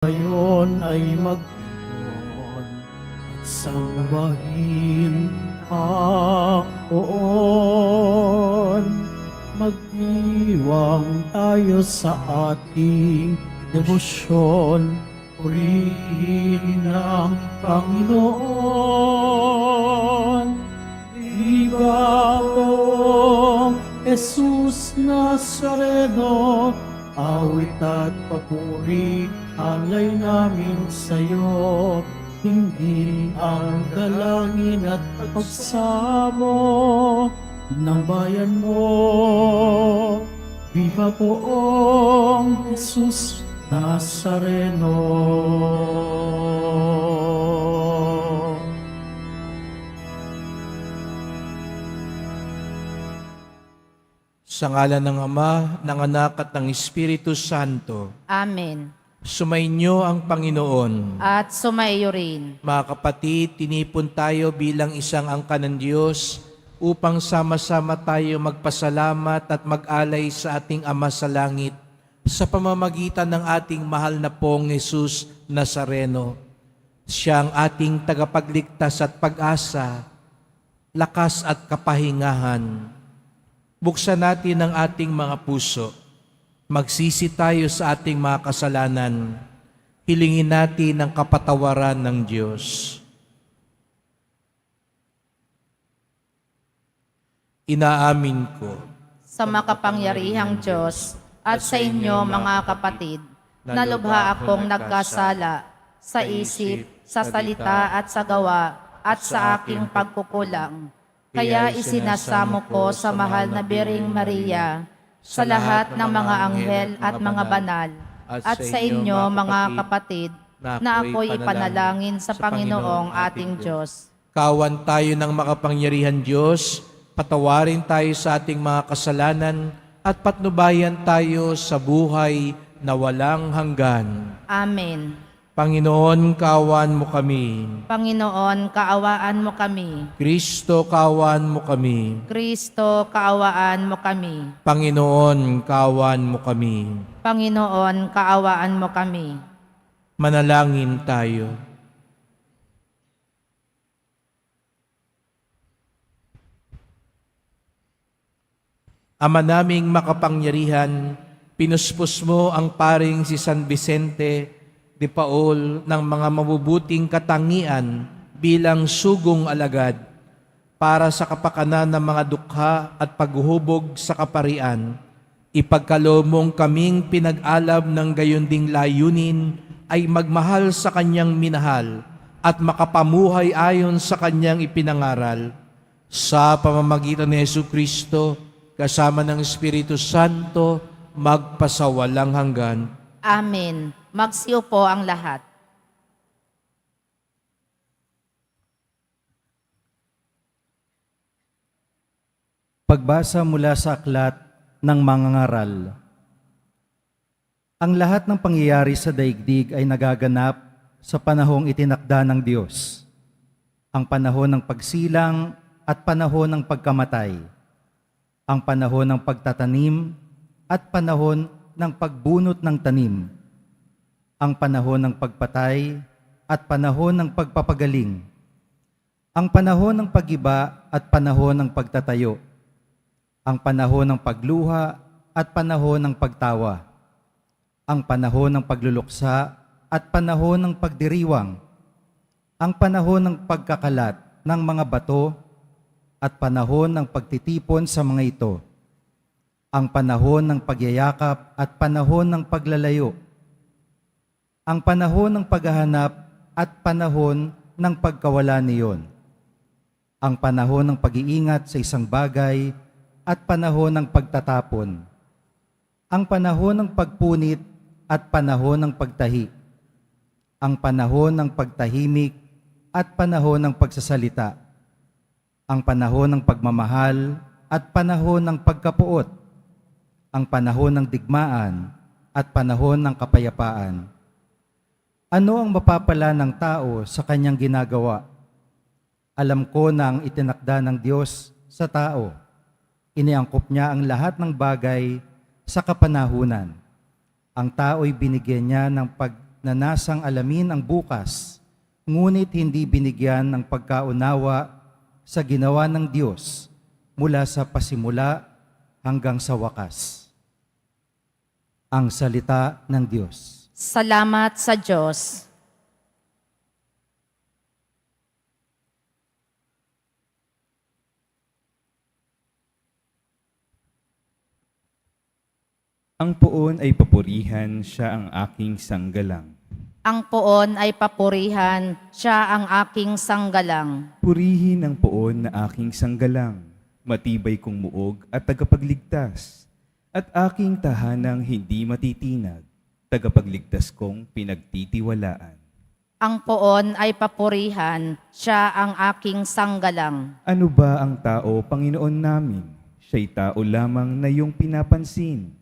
Ngayon ay magtuon at sambahin Panginoon. Magdiwang tayo sa ating debosyon, purihin ng Panginoon. Viva o Jesus Nazareno, awit at papuri alay namin sa'yo, hindi ang dalangin at pagsamo ng bayan mo. Viva poong Jesus Nazareno. Sa ngalan ng Ama, ng Anak at ng Espiritu Santo. Amen. Sumainyo ang Panginoon. At sumaiyo rin. Mga kapatid, tinipon tayo bilang isang angka ng Diyos upang sama-sama tayo magpasalamat at mag-alay sa ating Ama sa langit sa pamamagitan ng ating mahal na pong Jesus Nazareno. Siya ang ating tagapagligtas at pag-asa, lakas at kapahingahan. Buksan natin ang ating mga puso. Magsisi tayo sa ating mga kasalanan. Hilingin natin ang kapatawaran ng Diyos. Inaamin ko Sa makapangyarihang Diyos at sa inyo mga kapatid, na lubha akong nagkasala sa isip, sa salita at sa gawa at sa aking pagkukulang. Kaya isinasamo ko sa mahal na Biring Maria, sa lahat ng mga anghel at mga banal, at sa inyo mga kapatid, na ako'y ipanalangin sa Panginoong ating Diyos. kawan tayo ng makapangyarihan Diyos, patawarin tayo sa ating mga kasalanan at patnubayan tayo sa buhay na walang hanggan. Amen. Panginoon, kawan mo kami. Panginoon, kaawaan mo kami. Kristo, kawan mo kami. Kristo, kaawaan mo kami. Panginoon, kawan mo kami. Panginoon, kaawaan mo kami. Manalangin tayo. Ama naming makapangyarihan, pinuspos mo ang paring si San Vicente de Paul ng mga mabubuting katangian bilang sugong alagad para sa kapakanan ng mga dukha at paghuhubog sa kaparian. Ipagkaloob kaming pinag-alab ng gayunding layunin ay magmahal sa kanyang minahal at makapamuhay ayon sa kanyang ipinangaral. Sa pamamagitan ni Jesucristo, kasama ng Espiritu Santo, magpasawalang hanggan. Amen. Magsiupo ang lahat. Pagbasa mula sa aklat ng mangangaral. Ang lahat ng pangyayari sa daigdig ay nagaganap sa panahong itinakda ng Diyos. Ang panahon ng pagsilang at panahon ng pagkamatay. Ang panahon ng pagtatanim at panahon ng pagbunot ng tanim. Ang panahon ng pagpatay at panahon ng pagpapagaling. Ang panahon ng pag-iba at panahon ng pagtatayo. Ang panahon ng pagluha at panahon ng pagtawa. Ang panahon ng pagluluksa at panahon ng pagdiriwang. Ang panahon ng pagkakalat ng mga bato at panahon ng pagtitipon sa mga ito. Ang panahon ng pagyayakap at panahon ng paglalayo. Ang panahon ng paghahanap at panahon ng pagkawala niyon. Ang panahon ng pag-iingat sa isang bagay at panahon ng pagtatapon. Ang panahon ng pagpunit at panahon ng pagtahi. Ang panahon ng pagtahimik at panahon ng pagsasalita. Ang panahon ng pagmamahal at panahon ng pagkapuot. Ang panahon ng digmaan at panahon ng kapayapaan. Ano ang mapapala ng tao sa kanyang ginagawa? Alam ko na ang itinakda ng Diyos sa tao. Iniangkop niya ang lahat ng bagay sa kapanahunan. Ang tao'y binigyan niya ng na nasang alamin ang bukas, ngunit hindi binigyan ng pagkaunawa sa ginawa ng Diyos mula sa pasimula hanggang sa wakas. Ang salita ng Diyos. Salamat sa Diyos. Ang poon ay papurihan, siya ang aking sanggalang. Ang poon ay papurihan, siya ang aking sanggalang. Purihin ang poon na aking sanggalang, matibay kong muog at tagapagligtas, at aking tahanang hindi matitinag, tagapagligtas kong pinagtitiwalaan. Ang poon ay papurihan, siya ang aking sanggalang. Ano ba ang tao, Panginoon namin? Siya'y tao lamang na iyong pinapansin.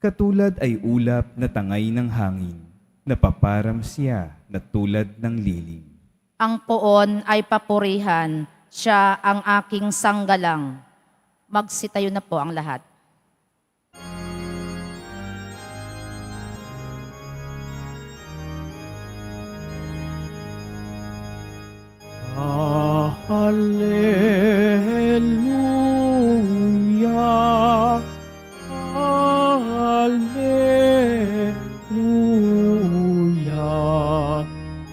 Katulad ay ulap na tangay ng hangin, napaparam siya na tulad ng lilim. Ang poon ay papurihan, siya ang aking sanggalang. Magsitayo na po ang lahat. Hallelujah, Hallelujah,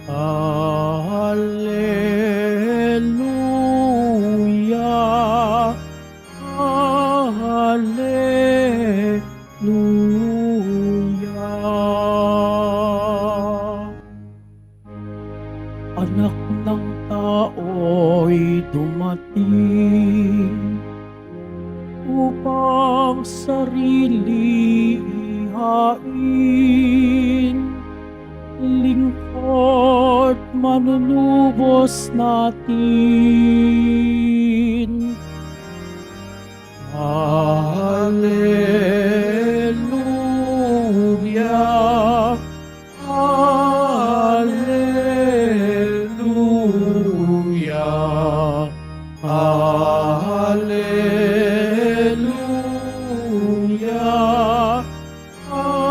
Hallelujah, Hallelujah. Anak ng tao'y dumating upang sarili ihain, lingkod manunubos natin. Hallelujah, Hallelujah, Hallelujah, Hallelujah.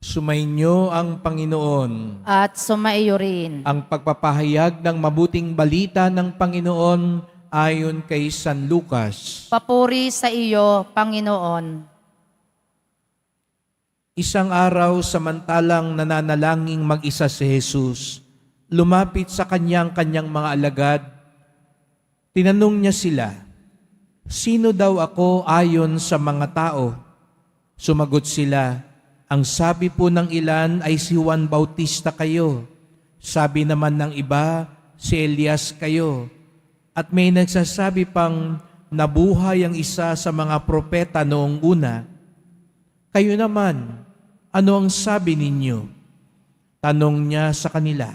Sumainyo ang Panginoon. At sumaiyo rin. Ang pagpapahayag ng mabuting balita ng Panginoon ayon kay San Lucas. Papuri sa iyo, Panginoon. Isang araw samantalang nananalangin mag-isa si Jesus, lumapit sa kanyang mga alagad. Tinanong niya sila, "Sino daw ako ayon sa mga tao?" Sumagot sila, "Ang sabi po ng ilan ay si Juan Bautista kayo. Sabi naman ng iba, si Elias kayo. At may nagsasabi pang nabuhay ang isa sa mga propeta noong una. Kayo naman, ano ang sabi ninyo?" Tanong niya sa kanila.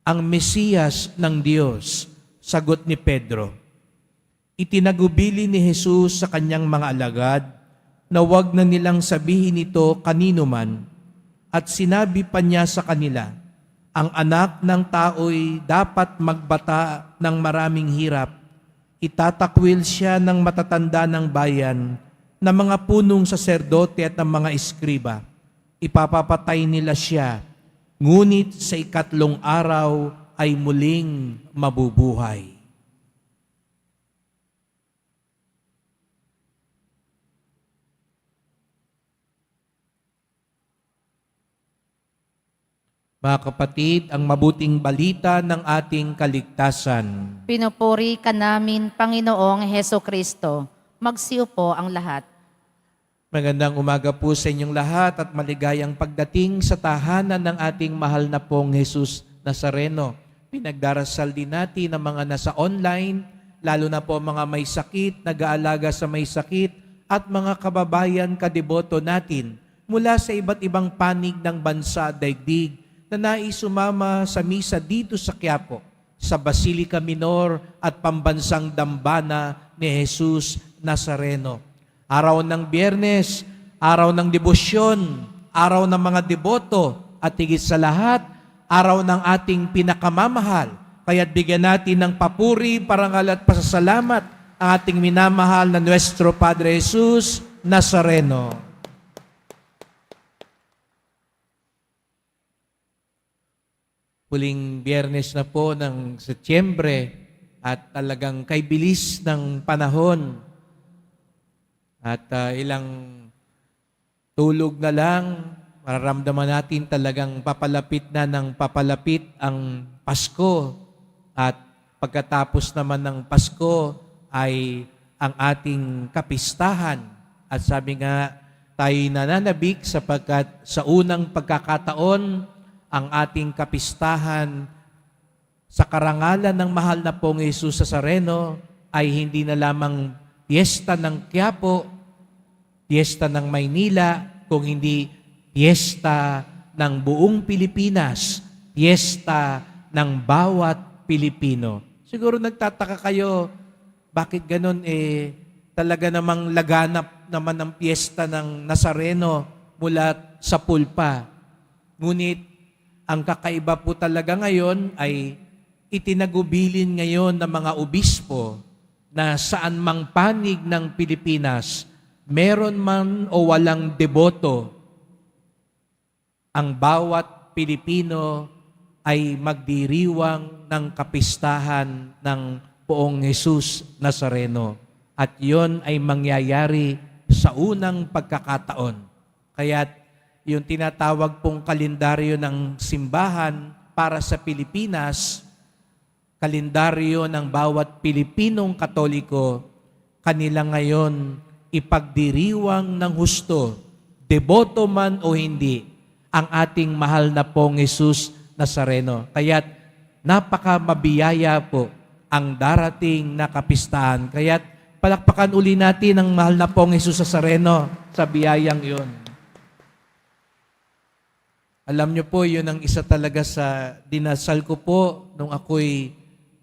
"Ang Mesiyas ng Diyos," sagot ni Pedro. Itinagubili ni Jesus sa kanyang mga alagad na huwag na nilang sabihin ito kanino man, at sinabi pa niya sa kanila, "Ang anak ng tao'y dapat magbata ng maraming hirap. Itatakwil siya ng matatanda ng bayan, na mga punong saserdote at ng mga eskriba. Ipapapatay nila siya, ngunit sa ikatlong araw ay muling mabubuhay." Mga kapatid, ang mabuting balita ng ating kaligtasan. Pinupuri ka namin, Panginoong Heso Kristo. Magsiupo ang lahat. Magandang umaga po sa inyong lahat at maligayang pagdating sa tahanan ng ating mahal na pong Jesus Nazareno. Pinagdarasal din natin ang mga nasa online, lalo na po mga may sakit, nag-aalaga sa may sakit, at mga kababayan kadeboto natin mula sa iba't ibang panig ng bansa at daigdig na nais sumama sa misa dito sa Quiapo, sa Basilica Minor at Pambansang Dambana ni Jesus Nazareno. Araw ng Biyernes, araw ng debosyon, araw ng mga deboto, at higit sa lahat, araw ng ating pinakamamahal. Kaya't bigyan natin ng papuri, parangal at pasasalamat ang ating minamahal na Nuestro Padre Jesus Nazareno. Huling Biyernes na po ng Setyembre at talagang kay bilis ng panahon. At ilang tulog na lang, mararamdaman natin talagang papalapit na ng papalapit ang Pasko. At pagkatapos naman ng Pasko ay ang ating kapistahan. At sabi nga, tayo nananabik sapagkat sa unang pagkakataon, ang ating kapistahan sa karangalan ng mahal na pong Jesus Nazareno ay hindi na lamang piyesta ng Quiapo, piyesta ng Maynila, kung hindi piyesta ng buong Pilipinas, piyesta ng bawat Pilipino. Siguro nagtataka kayo, bakit ganun talaga namang laganap naman ang piyesta ng Nazareno mula sa pulpa. Ngunit ang kakaiba po talaga ngayon ay itinagubilin ngayon ng mga obispo na saan mang panig ng Pilipinas, meron man o walang deboto, ang bawat Pilipino ay magdiriwang ng kapistahan ng Poong Jesus Nazareno. At yon ay mangyayari sa unang pagkakataon. Kaya't yung tinatawag pong kalendaryo ng simbahan para sa Pilipinas, kalendaryo ng bawat Pilipinong Katoliko, kanila ngayon ipagdiriwang ng husto, deboto man o hindi, ang ating mahal na pong Jesus Nazareno. Kaya't napaka-mabiyaya po ang darating na kapistahan. Kaya't palakpakan uli natin ang mahal na pong Jesus Nazareno sa biyayang iyon. Alam niyo po, yun ang isa talaga sa dinasal ko po nung ako'y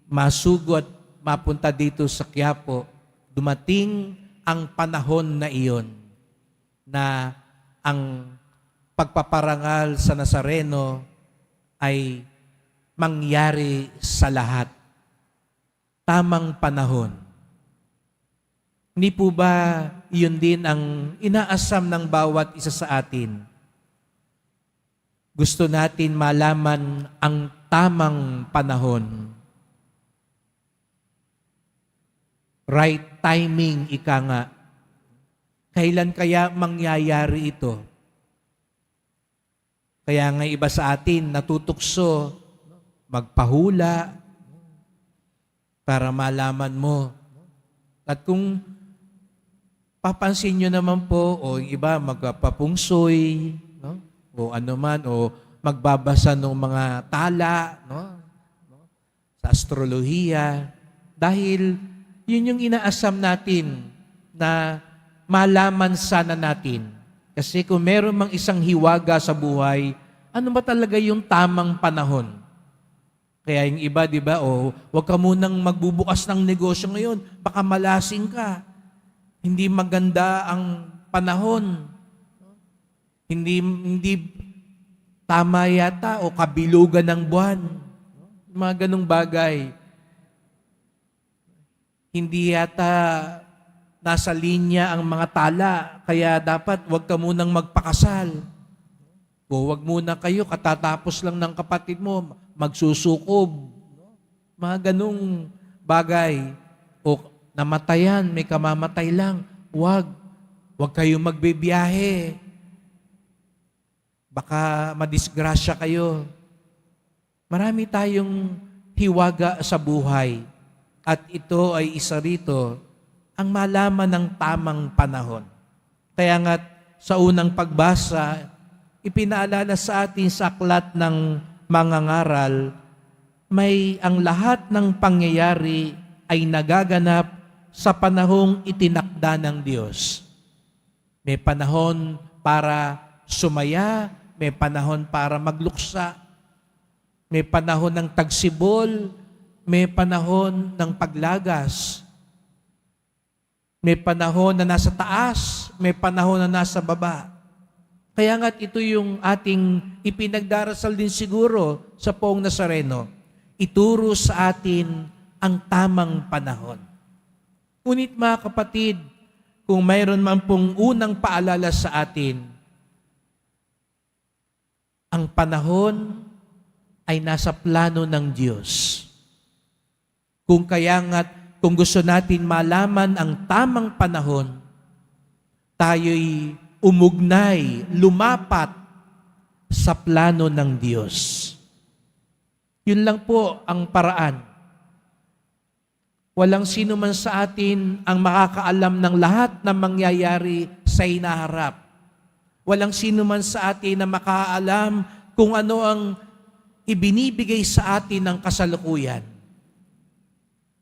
masugo at mapunta dito sa Quiapo. Dumating ang panahon na iyon na ang pagpaparangal sa Nazareno ay mangyari sa lahat. Tamang panahon. Hindi po ba yun din ang inaasam ng bawat isa sa atin? Gusto natin malaman ang tamang panahon. Right timing, ika nga. Kailan kaya mangyayari ito? Kaya nga iba sa atin natutukso, magpahula para malaman mo. At kung papansin nyo naman po, o yung iba magpapungsoy, no? O ano man, o magbabasa ng mga tala, no? Sa astrolohiya, dahil yun yung inaasam natin na malaman sana natin. Kasi kung meron mang isang hiwaga sa buhay, ano ba talaga yung tamang panahon? Kaya yung iba, di ba, wag ka munang magbubukas ng negosyo ngayon, baka malasing ka. Hindi maganda ang panahon. Hindi tama yata o kabilugan ng buwan. Mga ganong bagay. Hindi yata nasa linya ang mga tala, kaya dapat wag ka munang magpakasal. O wag muna kayo, katatapos lang ng kapatid mo, magsusukob. Mga ganong bagay. O namatayan, may kamamatay lang. Wag kayo magbibiyahe. Baka madisgrasya kayo. Marami tayong hiwaga sa buhay. At ito ay isa rito, ang malaman ng tamang panahon. Kaya nga sa unang pagbasa, ipinaalala sa atin sa aklat ng mangangaral, may ang lahat ng pangyayari ay nagaganap sa panahong itinakda ng Diyos. May panahon para sumaya, may panahon para magluksa, may panahon ng tagsibol, may panahon ng paglagas, may panahon na nasa taas, may panahon na nasa baba. Kaya nga't ito yung ating ipinagdarasal din siguro sa Poong Nazareno. Ituro sa atin ang tamang panahon. Ngunit mga kapatid, kung mayroon man pong unang paalala sa atin, ang panahon ay nasa plano ng Diyos. Kung kaya nga't kung gusto natin malaman ang tamang panahon, tayo'y umugnay, lumapat sa plano ng Diyos. Yun lang po ang paraan. Walang sino man sa atin ang makakaalam ng lahat na mangyayari sa hinaharap. Walang sino man sa atin na makakaalam kung ano ang ibinibigay sa atin ng kasalukuyan.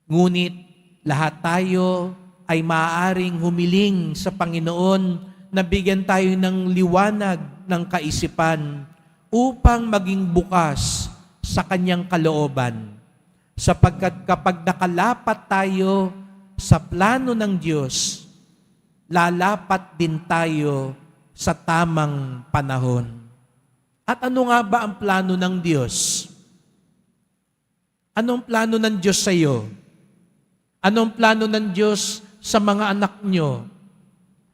Ngunit lahat tayo ay maaaring humiling sa Panginoon na bigyan tayo ng liwanag ng kaisipan upang maging bukas sa Kanyang kalooban. Sapagkat kapag nakalapat tayo sa plano ng Diyos, lalapat din tayo sa tamang panahon. At ano nga ba ang plano ng Diyos? Anong plano ng Diyos sa iyo? Anong plano ng Diyos sa mga anak nyo?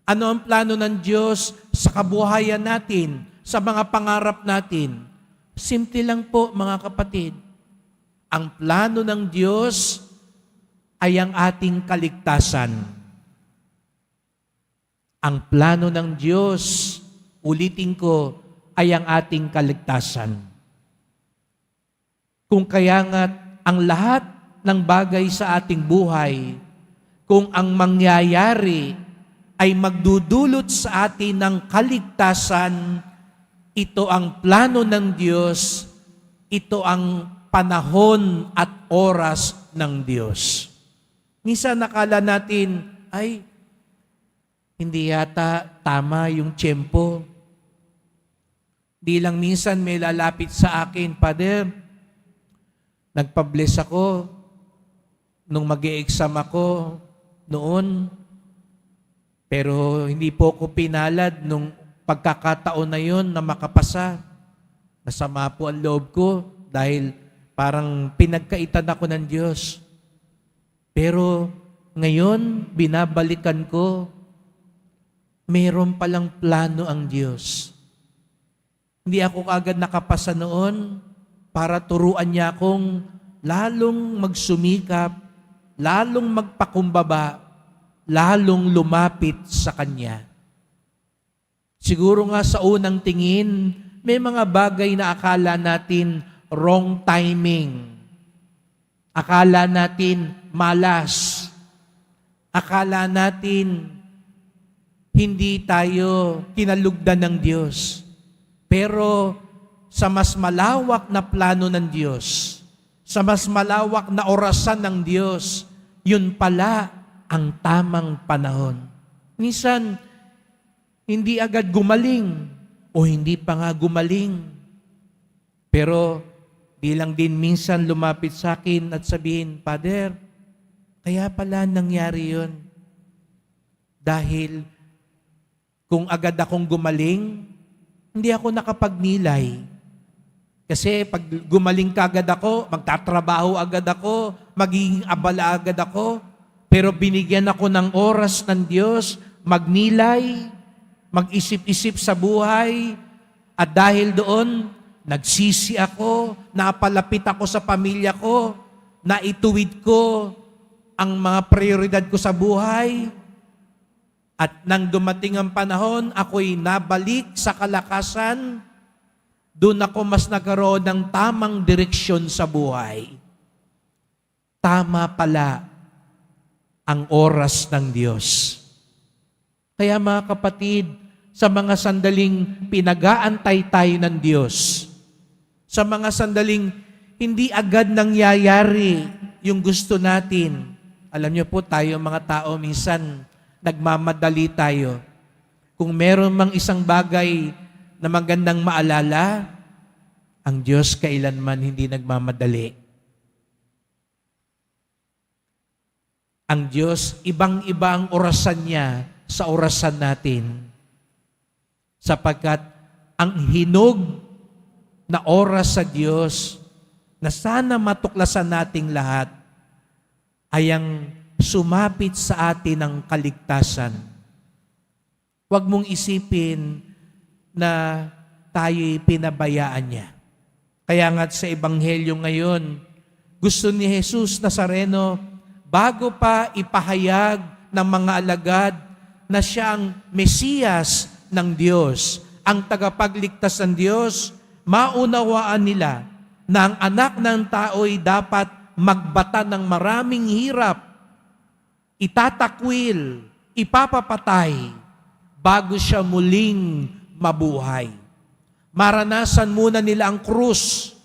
Ano ang plano ng Diyos sa kabuhayan natin, sa mga pangarap natin? Simple lang po mga kapatid. Ang plano ng Diyos ay ang ating kaligtasan. Ang plano ng Diyos, ulitin ko, ay ang ating kaligtasan. Kung kaya nga ang lahat ng bagay sa ating buhay, kung ang mangyayari ay magdudulot sa atin ng kaligtasan, ito ang plano ng Diyos, ito ang panahon at oras ng Diyos. Minsan nakala natin, ay, hindi yata tama yung tiyempo. Di lang minsan may lalapit sa akin, Father, nagpa-bless ako nung mag-e-exam ako noon, pero hindi po ako pinalad nung pagkakataon na yon na makapasa. Nasama po ang loob ko dahil parang pinagkaitan ako ng Diyos. Pero ngayon, binabalikan ko, mayroon palang plano ang Diyos. Hindi ako agad nakapasa noon para turuan niya akong lalong magsumikap, lalong magpakumbaba, lalong lumapit sa Kanya. Siguro nga sa unang tingin, may mga bagay na akala natin wrong timing. Akala natin malas. Akala natin hindi tayo kinalugdan ng Diyos. Pero sa mas malawak na plano ng Diyos, sa mas malawak na orasan ng Diyos, yun pala ang tamang panahon. Minsan, hindi agad gumaling o hindi pa nga gumaling. Pero di lang din minsan lumapit sa akin at sabihin, Father, kaya pala nangyari yun. Dahil kung agad akong gumaling, hindi ako nakapagnilay. Kasi pag gumaling ka agad ako, magtatrabaho agad ako, magiging abala agad ako, pero binigyan ako ng oras ng Diyos, magnilay, mag-isip-isip sa buhay, at dahil doon, nagsisi ako, napalapit ako sa pamilya ko, naituwid ko ang mga prioridad ko sa buhay, at nang dumating ang panahon, ako'y nabalik sa kalakasan, doon ako mas nagkaroon ng tamang direksyon sa buhay. Tama pala ang oras ng Diyos. Kaya mga kapatid, sa mga sandaling pinag-aantay tayo ng Diyos, sa mga sandaling hindi agad nangyayari yung gusto natin. Alam niyo po tayo mga tao minsan nagmamadali tayo. Kung meron mang isang bagay na magandang maalala, ang Diyos kailanman hindi nagmamadali. Ang Diyos, ibang-iba ang orasan niya sa orasan natin. Sapagkat ang hinog na oras sa Diyos na sana matuklasan nating lahat ay ang sumapit sa atin ang kaligtasan. Huwag mong isipin na tayo'y pinabayaan niya. Kaya nga sa Ebanghelyo ngayon, gusto ni Jesus Nazareno, bago pa ipahayag ng mga alagad na siya ang Mesiyas ng Diyos, ang tagapagligtas ng Diyos, maunawaan nila na ang anak ng tao'y dapat magbata ng maraming hirap, itatakwil, ipapapatay, bago siya muling mabuhay. Maranasan muna nila ang krus.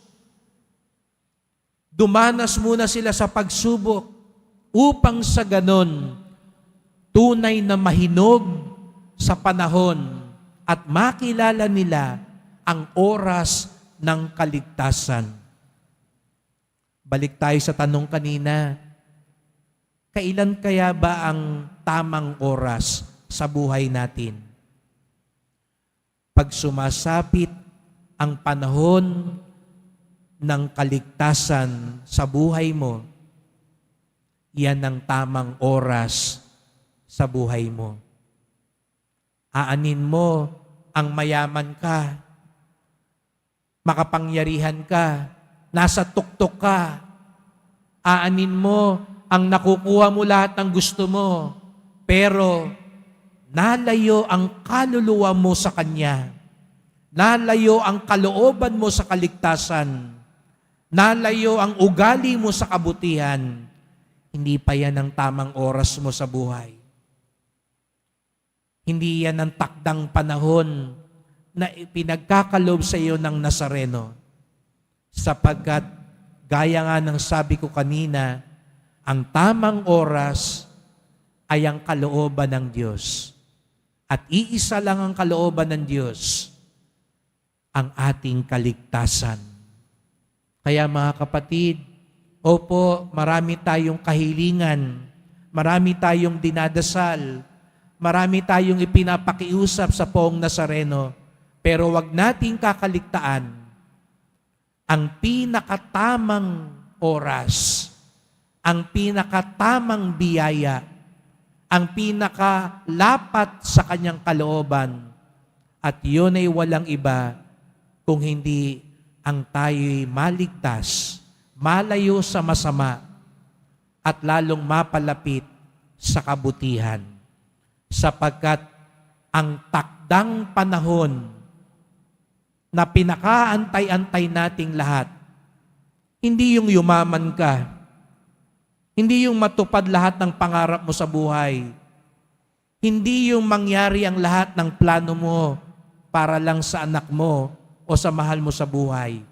Dumanas muna sila sa pagsubok upang sa ganon, tunay na mahinog sa panahon at makilala nila ang oras ng kaligtasan. Balik tayo sa tanong kanina, kailan kaya ba ang tamang oras sa buhay natin? Pag sumasapit ang panahon ng kaligtasan sa buhay mo, yan ang tamang oras sa buhay mo. Aanin mo ang mayaman ka, makapangyarihan ka, nasa tuktok ka. Aanin mo ang nakukuha mo lahat ng gusto mo, pero nalayo ang kaluluwa mo sa Kanya. Nalayo ang kalooban mo sa kaligtasan. Nalayo ang ugali mo sa kabutihan. Hindi pa yan ang tamang oras mo sa buhay. Hindi yan ang takdang panahon na pinagkakaloob sa iyo ng Nazareno. Sapagkat, gaya nga ng sabi ko kanina, ang tamang oras ay ang kalooban ng Diyos. At iisa lang ang kalooban ng Diyos, ang ating kaligtasan. Kaya mga kapatid, opo, marami tayong kahilingan, marami tayong dinadasal, marami tayong ipinapakiusap sa Poong Nazareno, pero wag nating kakaligtaan ang pinakatamang oras, ang pinakatamang biyaya, ang pinakalapat sa Kanyang kalooban, at yun ay walang iba kung hindi ang tayo'y maligtas, malayo sa masama, at lalong mapalapit sa kabutihan. Sapagkat ang takdang panahon na pinakaantay-antay nating lahat, hindi yung yumaman ka, hindi yung matupad lahat ng pangarap mo sa buhay, hindi yung mangyari ang lahat ng plano mo para lang sa anak mo o sa mahal mo sa buhay.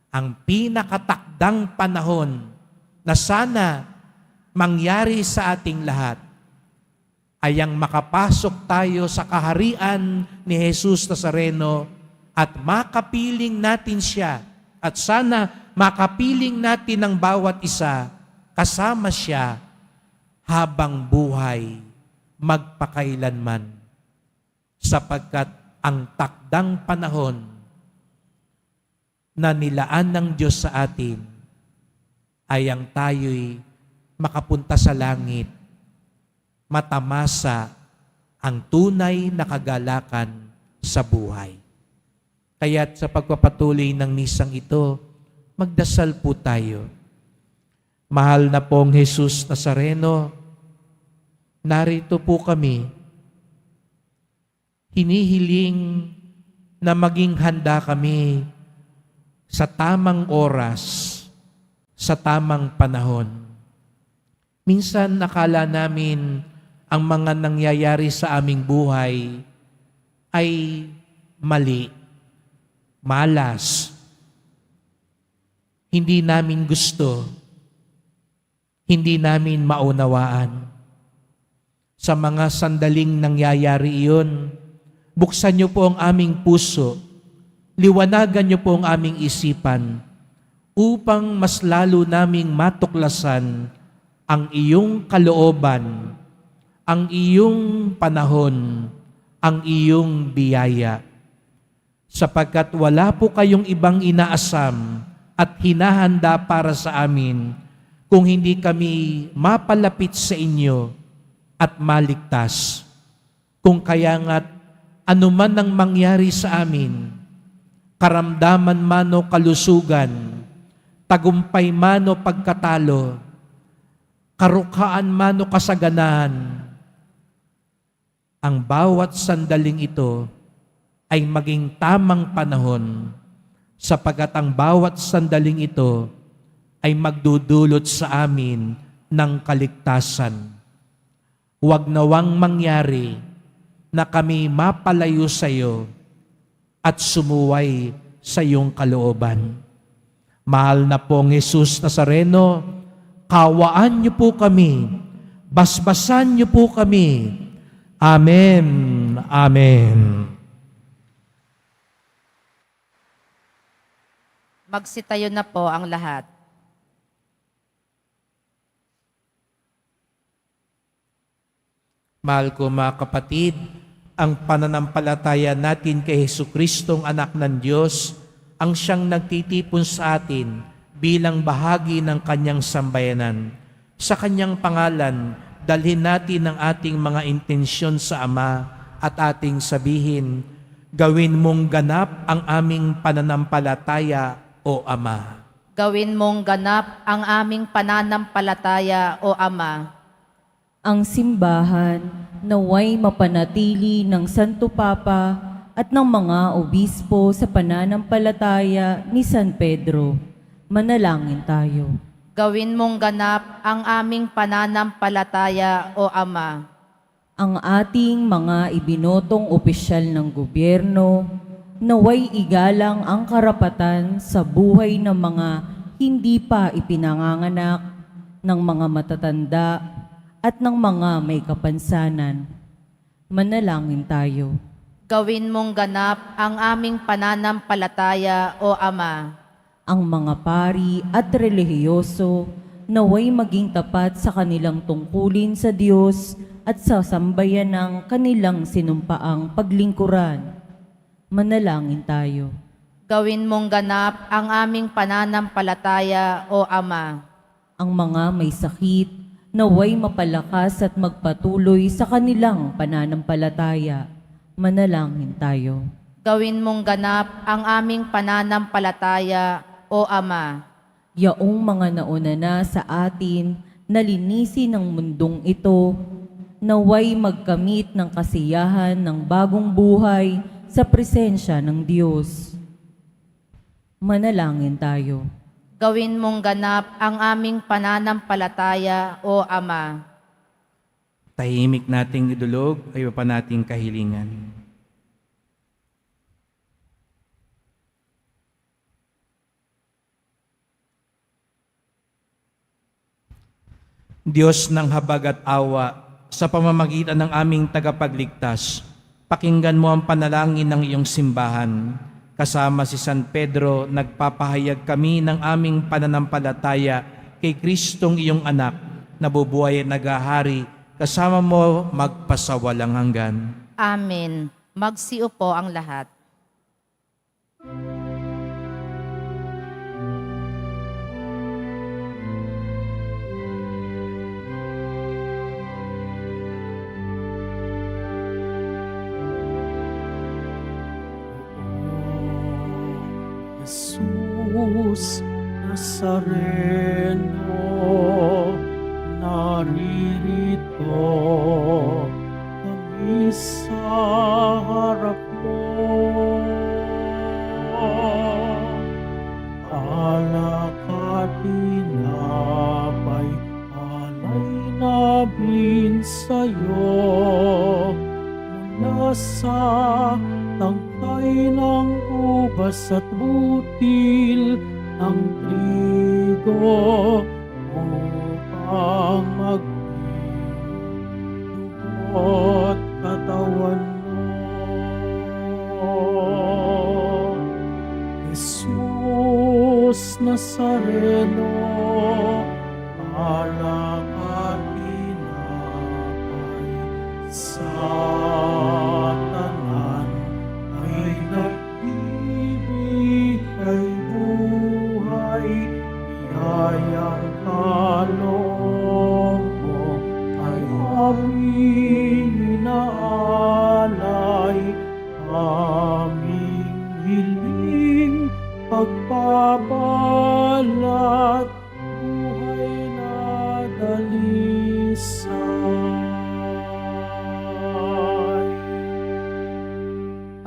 Ang pinakatakdang panahon na sana mangyari sa ating lahat ay ang makapasok tayo sa kaharian ni Jesus Nazareno at makapiling natin siya, at sana makapiling natin ang bawat isa kasama siya habang buhay magpakailanman. Sapagkat ang takdang panahon na nilaan ng Diyos sa atin ay ang tayo'y makapunta sa langit, matamasa ang tunay na kagalakan sa buhay. Kaya't sa pagpapatuloy ng misang ito, magdasal po tayo. Mahal na pong Jesus Nazareno, narito po kami. Hinihiling na maging handa kami sa tamang oras, sa tamang panahon. Minsan nakala namin ang mga nangyayari sa aming buhay ay mali, malas, hindi namin gusto, hindi namin maunawaan. Sa mga sandaling nangyayari iyon, buksan niyo po ang aming puso, liwanagan niyo po ang aming isipan, upang mas lalo naming matuklasan ang iyong kalooban, ang iyong panahon, ang iyong biyaya. Sapagkat wala po kayong ibang inaasam at hinahanda para sa amin, kung hindi kami mapalapit sa inyo at maligtas. Kung kaya nga't anuman ang mangyari sa amin, karamdaman man o kalusugan, tagumpay man o pagkatalo, karukaan man o kasaganahan, ang bawat sandaling ito ay maging tamang panahon, sapagkat ang bawat sandaling ito ay magdudulot sa amin ng kaligtasan. Huwag nawang mangyari na kami mapalayo sa iyo at sumuway sa iyong kalooban. Mahal na pong Jesus Nazareno, kawaan niyo po kami, basbasan niyo po kami. Amen. Amen. Magsitayo na po ang lahat. Mahal ko mga kapatid, ang pananampalataya natin kay Jesucristong anak ng Diyos ang siyang nagtitipon sa atin bilang bahagi ng kanyang sambayanan. Sa kanyang pangalan, dalhin natin ang ating mga intensyon sa Ama at ating sabihin, gawin mong ganap ang aming pananampalataya, O Ama. Gawin mong ganap ang aming pananampalataya, O Ama. Ang simbahan naway mapanatili ng Santo Papa at ng mga obispo sa pananampalataya ni San Pedro. Manalangin tayo. Gawin mong ganap ang aming pananampalataya, O Ama. Ang ating mga ibinotong opisyal ng gobyerno, naway igalang ang karapatan sa buhay ng mga hindi pa ipinanganganak, ng mga matatanda, at ng mga may kapansanan. Manalangin tayo. Gawin mong ganap ang aming pananampalataya, O Ama. Ang mga pari at relihiyoso naway maging tapat sa kanilang tungkulin sa Diyos at sa sambayan ng kanilang sinumpaang paglingkuran. Manalangin tayo. Gawin mong ganap ang aming pananampalataya, O Ama. Ang mga may sakit naway mapalakas at magpatuloy sa kanilang pananampalataya. Manalangin tayo. Gawin mong ganap ang aming pananampalataya, O Ama. Yaong mga nauna na sa atin na linisin ng mundong ito, naway magkamit ng kasiyahan ng bagong buhay sa presensya ng Diyos. Manalangin tayo. Gawin mong ganap ang aming pananampalataya, O Ama. Tahimik nating idulog ay pa nating kahilingan. Diyos ng habag at awa, sa pamamagitan ng aming tagapagligtas, pakinggan mo ang panalangin ng iyong simbahan. Kasama si San Pedro, nagpapahayag kami ng aming pananampalataya kay Kristong iyong anak, nabubuhay at naghahari, kasama mo magpasawalang hanggan. Amen. Magsiupo ang lahat. Jesus Nazareno, naririto kami sa harap mo. Alak at tinapay, alay namin sa'yo, mula sa tangkay ng ubas at butil ng trigo upang magdugot katawan mo. Jesus Nazareno, alak at tinapay sa tanan ay nagbibigay buhay, biyayang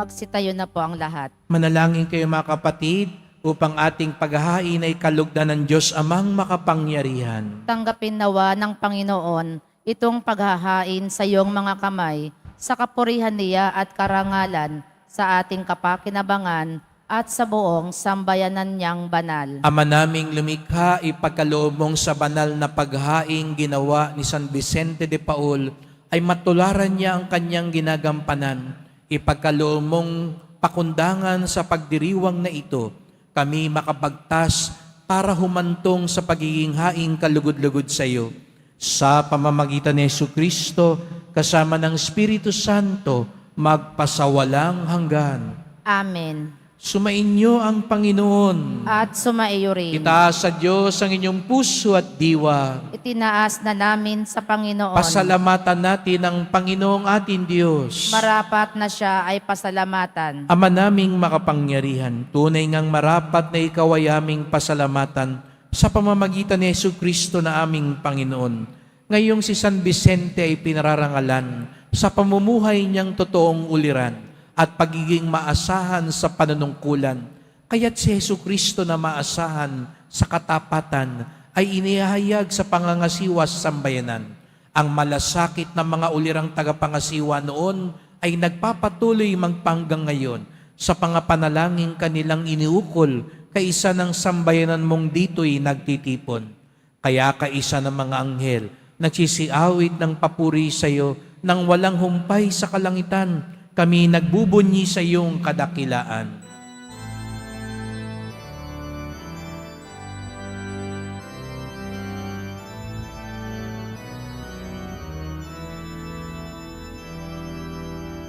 Magsitayo na po ang lahat. Manalangin kayo mga kapatid upang ating paghahain ay kalugdan ng Diyos Amang makapangyarihan. Tanggapin nawa ng Panginoon itong paghahain sa iyong mga kamay sa kapurihan niya at karangalan sa ating kapakinabangan at sa buong sambayanan niyang banal. Ama naming lumikha, ipagkaloob mong sa banal na paghaing ginawa ni San Vicente de Paul ay matularan niya ang kanyang ginagampanan. Ipagkaloob mong pakundangan sa pagdiriwang na ito, kami makapagtas para humantong sa pagiging haing kalugod-lugod sa iyo. Sa pamamagitan ni Jesucristo, kasama ng Espiritu Santo, magpasawalang hanggan. Amen. Sumainyo ang Panginoon. At sumaiyo rin. Itaas sa Diyos ang inyong puso at diwa. Itinaas na namin sa Panginoon. Pasalamatan natin ang Panginoong ating Diyos. Marapat na siya ay pasalamatan. Ama naming makapangyarihan, tunay ngang marapat na ikaw ay aming pasalamatan sa pamamagitan ni Jesucristo na aming Panginoon. Ngayong si San Vicente ay pinararangalan sa pamumuhay niyang totoong uliran at pagiging maasahan sa panunungkulan. Kaya't si Jesucristo na maasahan sa katapatan ay inihayag sa pangangasiwa sa sambayanan. Ang malasakit ng mga ulirang tagapangasiwa noon ay nagpapatuloy magpanggang ngayon sa pangapanalangin kanilang iniukol kaisa ng sambayanan mong dito'y nagtitipon. Kaya kaisa ng mga anghel nagsisiawit ng papuri sa iyo nang walang humpay sa kalangitan, kami nagbubunyi sa iyong kadakilaan.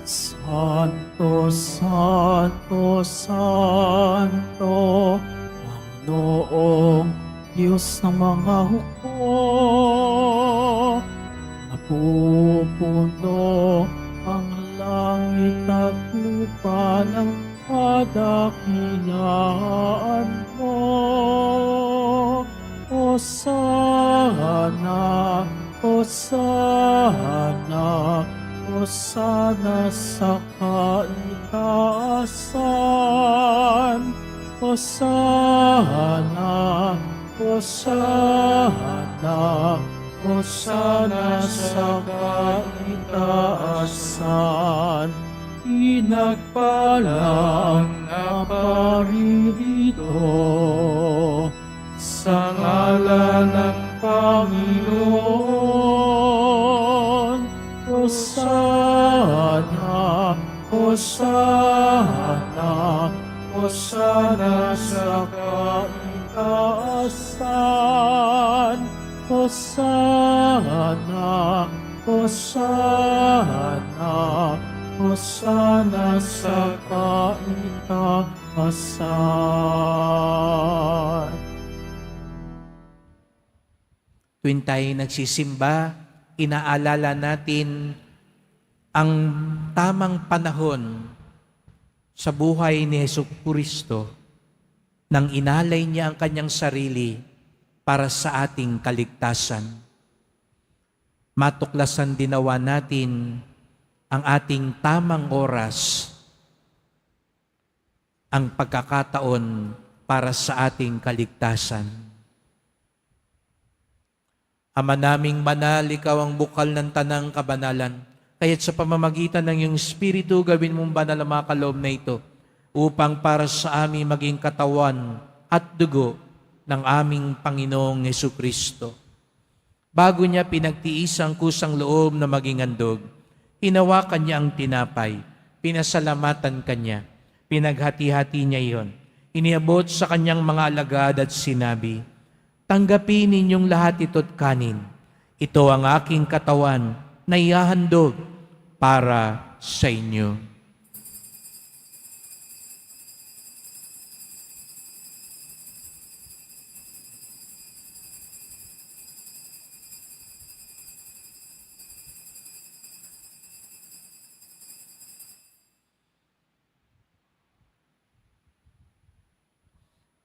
Santo, Santo, Santo, Panginoong Diyos ng mga hukbo, napupuno ang langit at lupa ng kadakilaan mo. Hosana, Hosana, Hosana sa kaitaasan. Hosana, Hosana, Hosana sa kaitaasan. Pinagpalang na paririto sa ngalan ng Panginoon. Hosana, Hosana, Hosana sa kaitaasan. Hosana, Hosana, Hosana sa kaitaasan. Tuwing tayo nagsisimba, inaalala natin ang tamang panahon sa buhay ni Jesucristo nang inalay niya ang kanyang sarili para sa ating kaligtasan. Matuklasan dinawa natin ang ating tamang oras, ang pagkakataon para sa ating kaligtasan. Ama naming banal, ikaw ang bukal ng tanang kabanalan. Kaya't sa pamamagitan ng iyong Espiritu, gawin mong banal ang mga kaloob na ito upang para sa amin maging katawan at dugo ng aming Panginoong Jesucristo. Bago niya pinagtiis ang kusang loob na maging handog, hinawakan niya ang tinapay, pinasalamatan kanya, pinaghati-hati niya iyon, iniabot sa kanyang mga alagad at sinabi, "Tanggapin ninyong lahat ito't kanin. Ito ang aking katawan na ihahandog para sa inyo."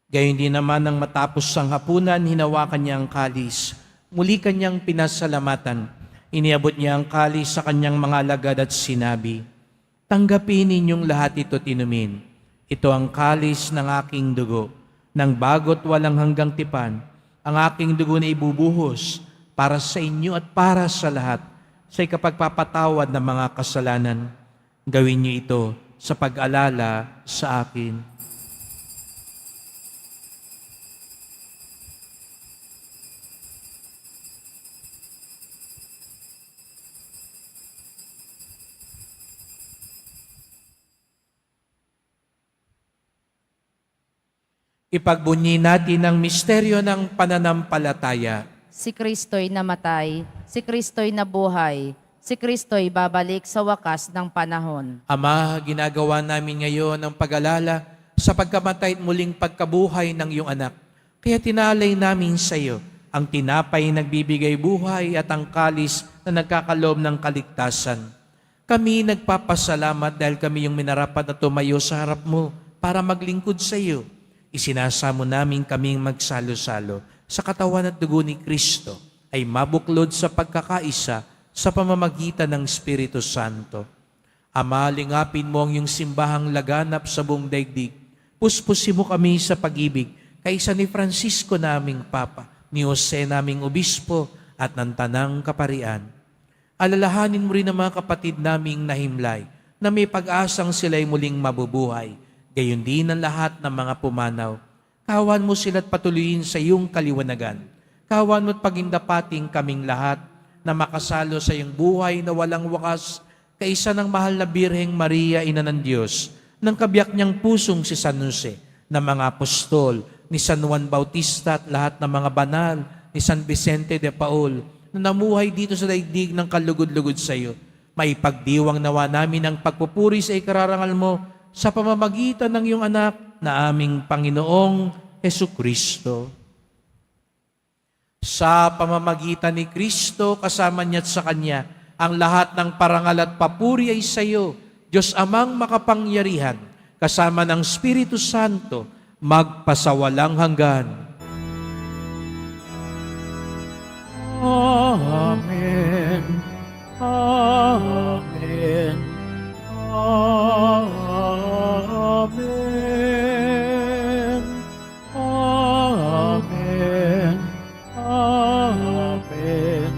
Gayon din naman nang matapos ang hapunan, hinawakan niya ang kalis. Muli kanyang pinasalamatan. Iniabot niya ang kalis sa kanyang mga alagad at sinabi, Tanggapin ninyong lahat ito tinumin. Ito ang kalis ng aking dugo, ng bago't walang hanggang tipan. Ang aking dugo na ibubuhos para sa inyo at para sa lahat sa ikapagpapatawad ng mga kasalanan. Gawin niyo ito sa pag-alala sa akin. Ipagbunyi natin ang misteryo ng pananampalataya. Si Kristo'y namatay, si Kristo'y nabuhay, si Kristo'y babalik sa wakas ng panahon. Ama, ginagawa namin ngayon ang pag-alala sa pagkamatay at muling pagkabuhay ng iyong anak. Kaya tinalay namin sa iyo ang tinapay nagbibigay buhay at ang kalis na nagkakaloob ng kaligtasan. Kami nagpapasalamat dahil kami yung minarapat na tumayo sa harap mo para maglingkod sa iyo. Isinasamo namin kaming magsalo-salo sa katawan at dugo ni Kristo ay mabuklod sa pagkakaisa sa pamamagitan ng Espiritu Santo. Ama, lingapin mo ang iyong simbahang laganap sa buong daigdig. Puspusin mo kami sa pag-ibig kaysa ni Francisco naming Papa, ni Jose naming Obispo at ng Tanang Kaparian. Alalahanin mo rin ang mga kapatid naming nahimlay na may pag-asang sila'y muling mabubuhay. Gayon din ang lahat ng mga pumanaw. Kawan mo sila't patuloyin sa iyong kaliwanagan. Kawan mo't pagindapating kaming lahat na makasalo sa iyong buhay na walang wakas kaisa ng mahal na Birheng Maria, Ina ng Diyos, ng kabiyak niyang pusong si San Jose, ng mga apostol, ni San Juan Bautista at lahat ng mga banal, ni San Vicente de Paul, na namuhay dito sa daigdig ng kalugod-lugod sa iyo. Maipagdiwang nawa namin ang pagpupuri sa ikararangal mo sa pamamagitan ng iyong anak na aming Panginoong Hesukristo. Sa pamamagitan ni Kristo, kasama niya at sa Kanya, ang lahat ng parangal at papuri ay sa iyo, Diyos Amang makapangyarihan, kasama ng Espiritu Santo, magpasawalang hanggan. Amen. Amen. Amen. Amen. Amen. Amen.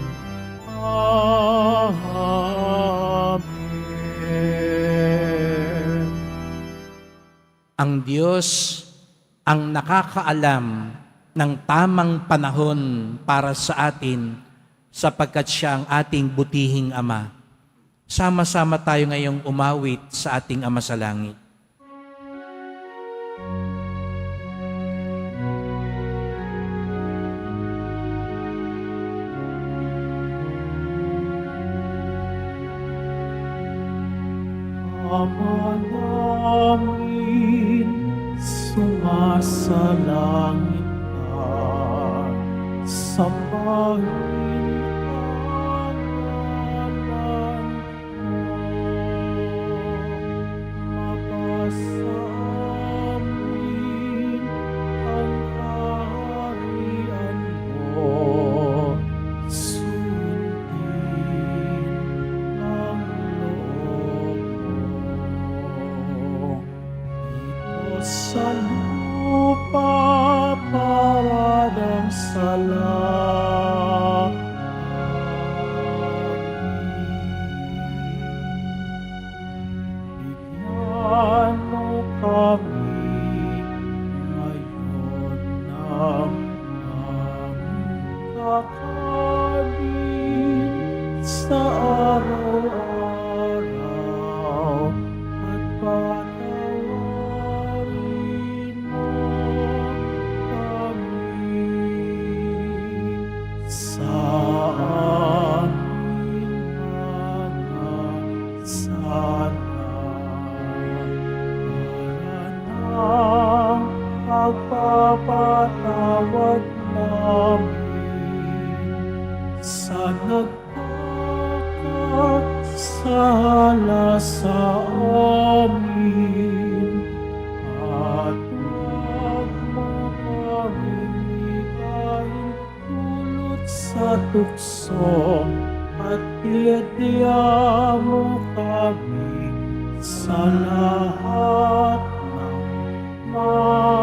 Ang Diyos ang nakakaalam ng tamang panahon para sa atin sapagkat siya ang ating butihing Ama. Sama-sama tayo ngayong umawit sa ating Ama sa Langit. Ama namin, sumasalangit ka, sambahin ang ngalan mo, mapasa amin ang kaharian mo, sundin ang loob mo. Dito sa lupa para ng bigyan mo kami ngayon ng aming kakanin sa araw-araw at patawarin mo kami sa aming mga sala para ng pagpapatawad namin sa nagkakasala sa amin at huwag mo kaming ibahin dulot sa tukso at iadya mo kami sa lahat ng masama.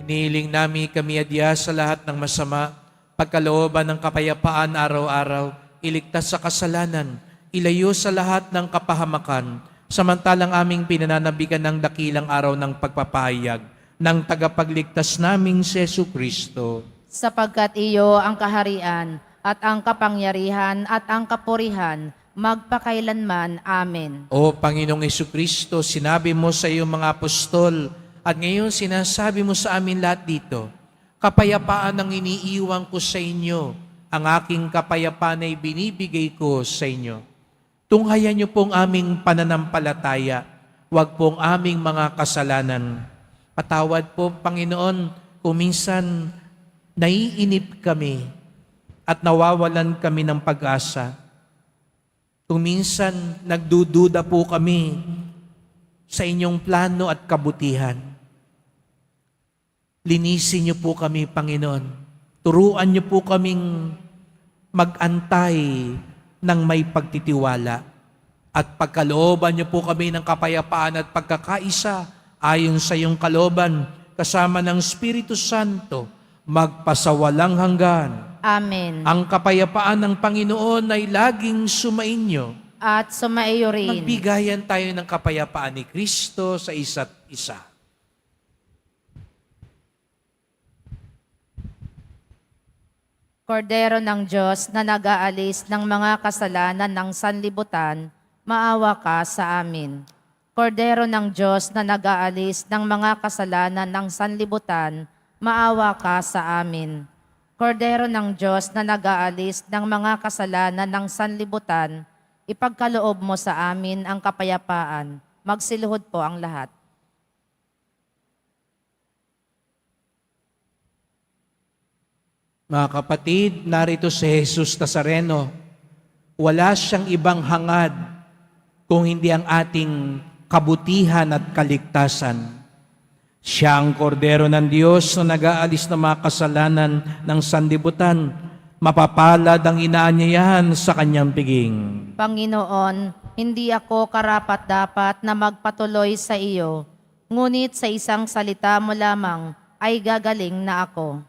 Inihiling namin kami adya sa lahat ng masama, pagkalooban ng kapayapaan araw-araw, iligtas sa kasalanan, ilayo sa lahat ng kapahamakan, samantalang aming pinananabigan ng dakilang araw ng pagpapahayag ng tagapagligtas naming si Jesucristo. Sapagkat iyo ang kaharian at ang kapangyarihan at ang kapurihan magpakailanman. Amen. O Panginoong Jesucristo, sinabi mo sa iyong mga apostol at ngayon sinasabi mo sa amin lahat dito, kapayapaan ang iniiwan ko sa inyo, ang aking kapayapaan ay binibigay ko sa inyo. Tunghayan niyo pong aming pananampalataya, huwag pong aming mga kasalanan. Patawad po, Panginoon, kung minsan naiinip kami at nawawalan kami ng pag-asa. Kung minsan nagdududa po kami sa inyong plano at kabutihan. Linisin niyo po kami, Panginoon. Turuan niyo po kaming mag-antay ng may pagtitiwala. At pagkalooban niyo po kami ng kapayapaan at pagkakaisa ayon sa iyong kalooban, kasama ng Espiritu Santo, magpasawalang hanggan. Amen. Ang kapayapaan ng Panginoon ay laging sumainyo. At sumaiyo rin. Magbigayan tayo ng kapayapaan ni Kristo sa isa't isa. Kordero ng Diyos na nag-aalis ng mga kasalanan ng sanlibutan, maawa ka sa amin. Kordero ng Diyos na nag-aalis ng mga kasalanan ng sanlibutan, maawa ka sa amin. Kordero ng Diyos na nag-aalis ng mga kasalanan ng sanlibutan, ipagkaloob mo sa amin ang kapayapaan. Magsiluhod po ang lahat. Mga kapatid, narito si Jesus Nazareno. Wala siyang ibang hangad kung hindi ang ating kabutihan at kaligtasan. Siya ang kordero ng Diyos na nag-aalis ng mga kasalanan ng sanlibutan. Mapapalad ang inaanyayahan sa kanyang piging. Panginoon, hindi ako karapat-dapat na magpatuloy sa iyo, ngunit sa isang salita mo lamang ay gagaling na ako.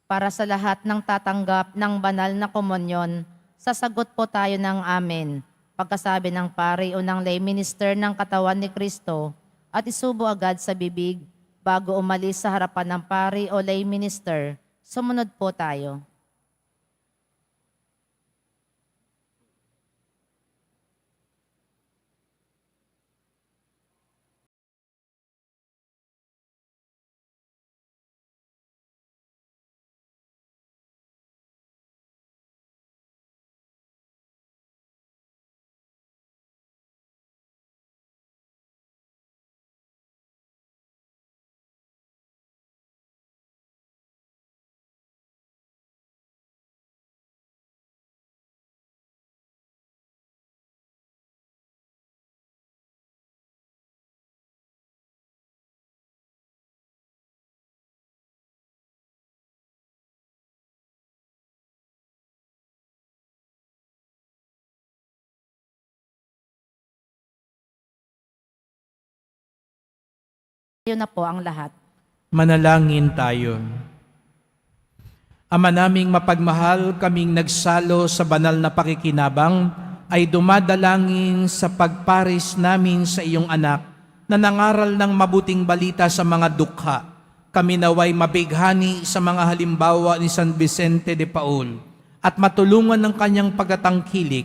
Para sa lahat ng tatanggap ng banal na komunyon, sasagot po tayo ng amen. Pagkasabi ng pari o ng lay minister ng katawan ni Kristo at isubo agad sa bibig bago umalis sa harapan ng pari o lay minister. Sumunod po tayo. Yun na po ang lahat. Manalangin tayo. Ama naming mapagmahal, kaming nagsalo sa banal na pakikinabang ay dumadalangin sa pagparis namin sa iyong anak na nangaral ng mabuting balita sa mga dukha. Kami naway mabighani sa mga halimbawa ni San Vicente de Paul at matulungan ng kanyang pagtatangkilik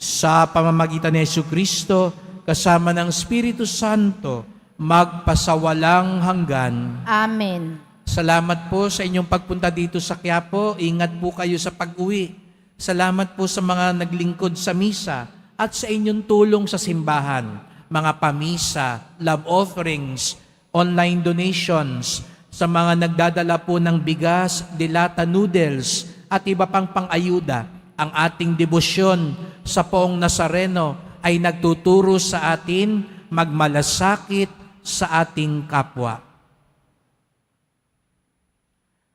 sa pamamagitan ni Jesucristo kasama ng Espiritu Santo magpasawalang hanggan. Amen. Salamat po sa inyong pagpunta dito sa Quiapo. Ingat po kayo sa pag-uwi. Salamat po sa mga naglingkod sa misa at sa inyong tulong sa simbahan, mga pamisa, love offerings, online donations, sa mga nagdadala po ng bigas, dilata noodles at iba pang pang-ayuda. Ang ating debosyon sa Poong Nazareno ay nagtuturo sa atin magmalasakit sa ating kapwa.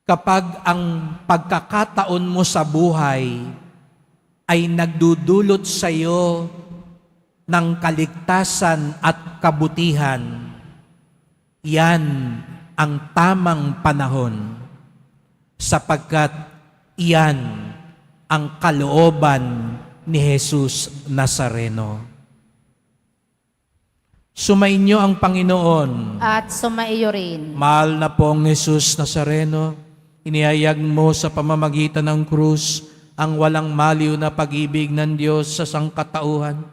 Kapag ang pagkakataon mo sa buhay ay nagdudulot sa iyo ng kaligtasan at kabutihan, yan ang tamang panahon sapagkat iyan ang kalooban ni Jesus Nazareno. Sumainyo ang Panginoon. At sumaiyo rin. Mahal na pong Jesus Nazareno, inihayag mo sa pamamagitan ng krus ang walang maliw na pag-ibig ng Diyos sa sangkatauhan.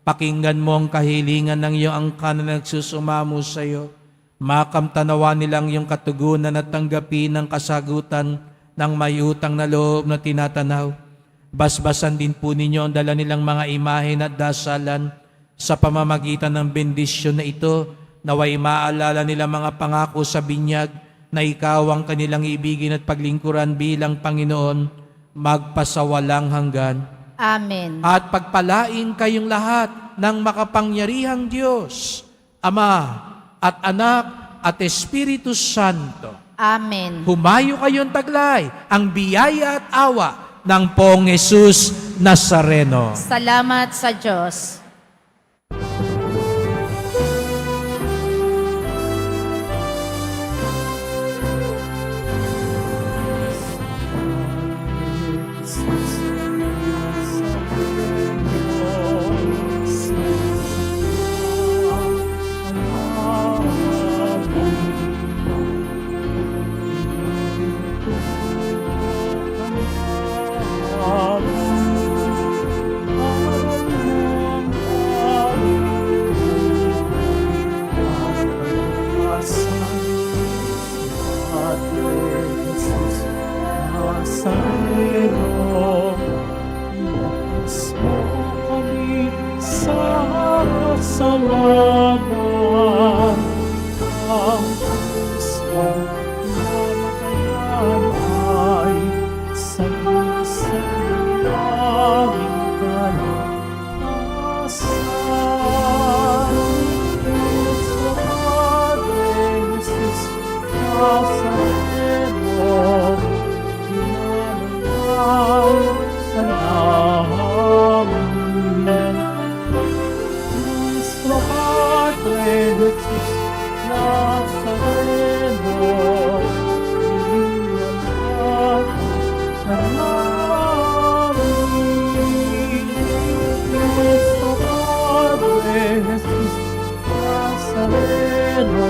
Pakinggan mo ang kahilingan ng iyong angkan na nagsusumamo sa iyo. Makamtanawa nilang iyong katugunan at tanggapin ang kasagutan ng may utang na loob na tinatanaw. Basbasan din po ninyo ang dala nilang mga imahen at dasalan sa pamamagitan ng bendisyon na ito, naway maalala nila mga pangako sa binyag na ikaw ang kanilang ibigin at paglingkuran bilang Panginoon, magpasawalang hanggan. Amen. At pagpalain kayong lahat ng makapangyarihang Diyos, Ama at Anak at Espiritu Santo. Amen. Humayo kayong taglay ang biyaya at awa ng Poong Jesus Nazareno. Salamat sa Diyos. Salamat ang Kristo namatayan ay sa aming kalakasan. Kristo Padre Jesus Nazareno, pinalagay sa namin. Cristo Padre Jesus Nazareno, iniwalat sa namin. Cristo Padre Jesus Nazareno,